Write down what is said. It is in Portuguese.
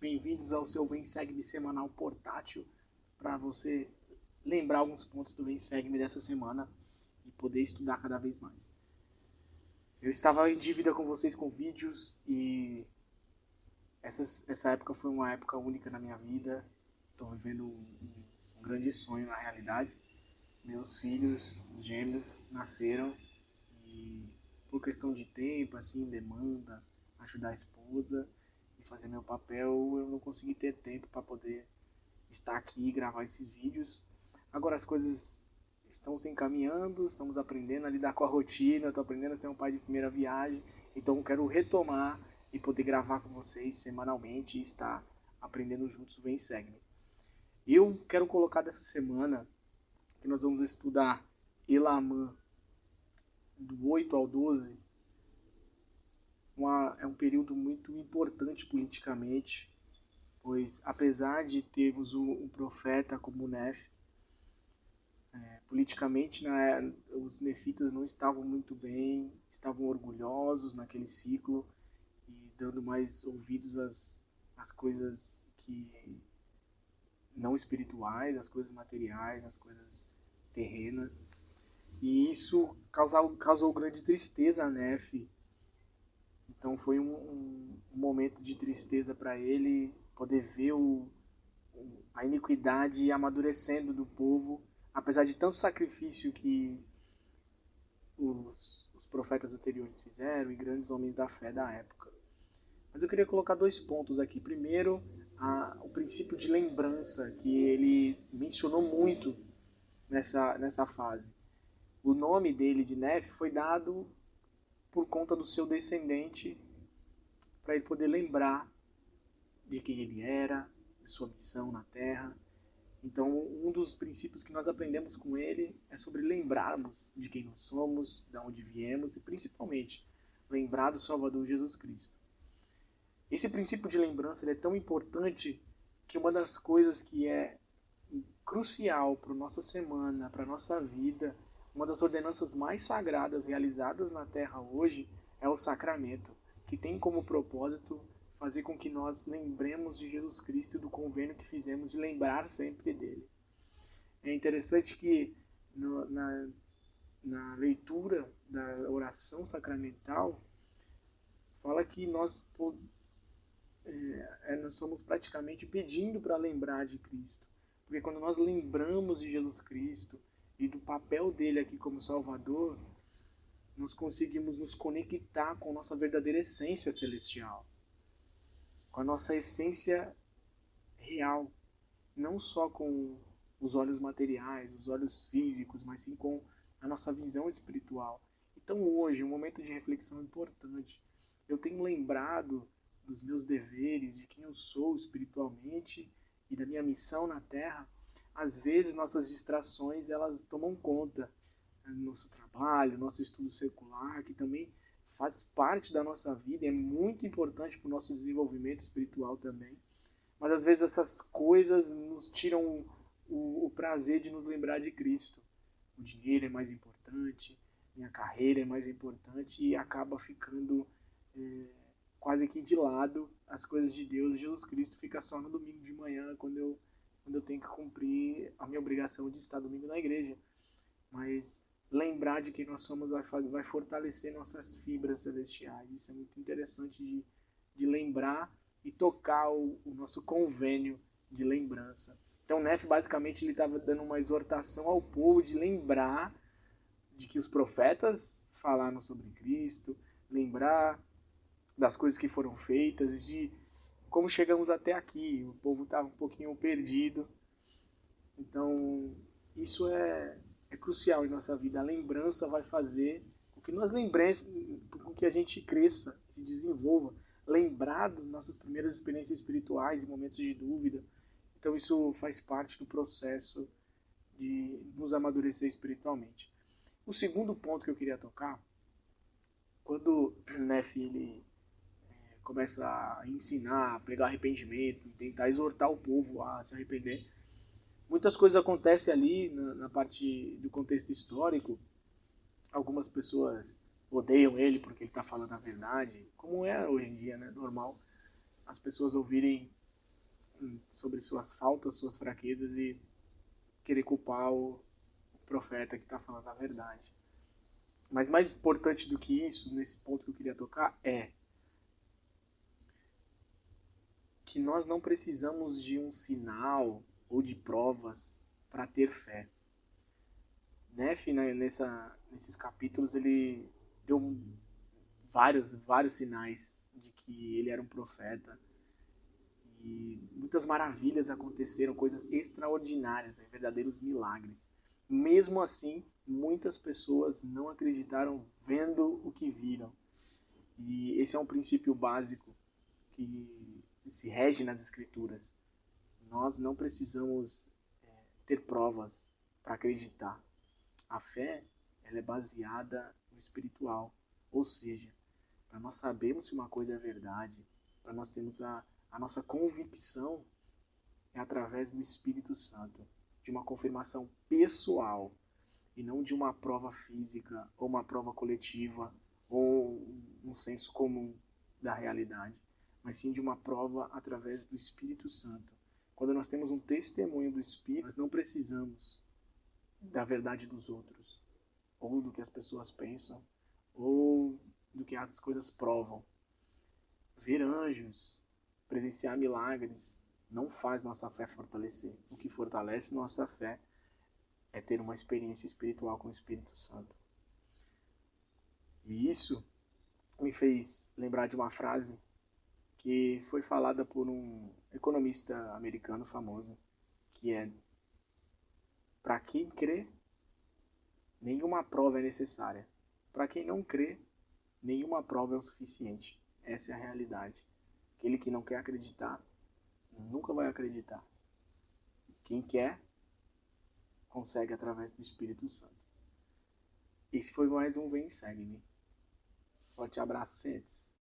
Bem-vindos ao seu Vem Segue-me semanal portátil, para você lembrar alguns pontos do Vem Segue-me dessa semana e poder estudar cada vez mais. Eu estava em dívida com vocês com vídeos e essa época foi uma época única na minha vida. Estou vivendo um grande sonho na realidade. Meus filhos gêmeos nasceram e por questão de tempo, assim, demanda, ajudar a esposa e fazer meu papel, eu não consegui ter tempo para poder estar aqui e gravar esses vídeos. Agora as coisas estão se encaminhando, estamos aprendendo a lidar com a rotina, estou aprendendo a ser um pai de primeira viagem, então eu quero retomar e poder gravar com vocês semanalmente e estar aprendendo juntos o Vem Segue-me. Eu quero colocar dessa semana que nós vamos estudar Elamã do 8 ao 12. É um período muito importante politicamente, pois apesar de termos um profeta como Nefe, politicamente os nefitas não estavam muito bem, estavam orgulhosos naquele ciclo e dando mais ouvidos às coisas que não espirituais, às coisas materiais, às coisas terrenas. E isso causou grande tristeza a Nefe. Então foi um momento de tristeza para ele poder ver a iniquidade amadurecendo do povo, apesar de tanto sacrifício que os profetas anteriores fizeram e grandes homens da fé da época. Mas eu queria colocar dois pontos aqui. Primeiro, o princípio de lembrança, que ele mencionou muito nessa fase. O nome dele, de Nefe, foi dado por conta do seu descendente, para ele poder lembrar de quem ele era, de sua missão na Terra. Então, um dos princípios que nós aprendemos com ele é sobre lembrarmos de quem nós somos, de onde viemos e, principalmente, lembrar do Salvador Jesus Cristo. Esse princípio de lembrança é tão importante que uma das coisas que é crucial para a nossa semana, para a nossa vida, uma das ordenanças mais sagradas realizadas na Terra hoje é o sacramento, que tem como propósito fazer com que nós lembremos de Jesus Cristo e do convênio que fizemos de lembrar sempre dele. É interessante que na leitura da oração sacramental fala que nós somos praticamente pedindo para lembrar de Cristo. Porque quando nós lembramos de Jesus Cristo e do papel dele aqui como Salvador, nós conseguimos nos conectar com a nossa verdadeira essência celestial, com a nossa essência real, não só com os olhos materiais, os olhos físicos, mas sim com a nossa visão espiritual. Então hoje, um momento de reflexão importante. Eu tenho lembrado dos meus deveres, de quem eu sou espiritualmente e da minha missão na Terra. Às vezes nossas distrações elas tomam conta do nosso trabalho, nosso estudo secular, que também faz parte da nossa vida, é muito importante para o nosso desenvolvimento espiritual também. Mas às vezes essas coisas nos tiram o prazer de nos lembrar de Cristo. O dinheiro é mais importante, minha carreira é mais importante e acaba ficando quase que de lado as coisas de Deus. Jesus Cristo fica só no domingo de manhã, quando eu tenho que cumprir a minha obrigação de estar domingo na igreja. Mas lembrar de quem nós somos vai fortalecer nossas fibras celestiais. Isso é muito interessante de lembrar e tocar o nosso convênio de lembrança. Então, Nefe, basicamente, ele estava dando uma exortação ao povo de lembrar de que os profetas falaram sobre Cristo, lembrar das coisas que foram feitas, de como chegamos até aqui. O povo estava um pouquinho perdido. Então, isso é crucial em nossa vida. A lembrança vai fazer com que nós lembremos, com que a gente cresça, se desenvolva, lembrar das nossas primeiras experiências espirituais e momentos de dúvida. Então isso faz parte do processo de nos amadurecer espiritualmente. O segundo ponto que eu queria tocar, quando Nefe ele começa a ensinar, a pregar arrependimento, tentar exortar o povo a se arrepender, muitas coisas acontecem ali na parte do contexto histórico. Algumas pessoas odeiam ele porque ele está falando a verdade, como é hoje em dia, né? Normal as pessoas ouvirem sobre suas faltas, suas fraquezas e querer culpar o profeta que está falando a verdade. Mas mais importante do que isso, nesse ponto que eu queria tocar, é que nós não precisamos de um sinal ou de provas para ter fé. Nefe, né, nesses capítulos, ele deu vários sinais de que ele era um profeta. E muitas maravilhas aconteceram, coisas extraordinárias, verdadeiros milagres. Mesmo assim, muitas pessoas não acreditaram vendo o que viram. E esse é um princípio básico que se rege nas Escrituras. Nós não precisamos ter provas para acreditar. A fé, ela é baseada no espiritual. Ou seja, para nós sabermos se uma coisa é verdade, para nós termos a nossa convicção, é através do Espírito Santo, de uma confirmação pessoal, e não de uma prova física, ou uma prova coletiva, ou um senso comum da realidade, mas sim de uma prova através do Espírito Santo. Quando nós temos um testemunho do Espírito, nós não precisamos da verdade dos outros, ou do que as pessoas pensam, ou do que as coisas provam. Ver anjos, presenciar milagres, não faz nossa fé fortalecer. O que fortalece nossa fé é ter uma experiência espiritual com o Espírito Santo. E isso me fez lembrar de uma frase que foi falada por um economista americano famoso, que é: para quem crê, nenhuma prova é necessária. Para quem não crê, nenhuma prova é o suficiente. Essa é a realidade. Aquele que não quer acreditar, nunca vai acreditar. Quem quer, consegue através do Espírito Santo. Esse foi mais um Vem Segue-me. Forte abraço, Sentes.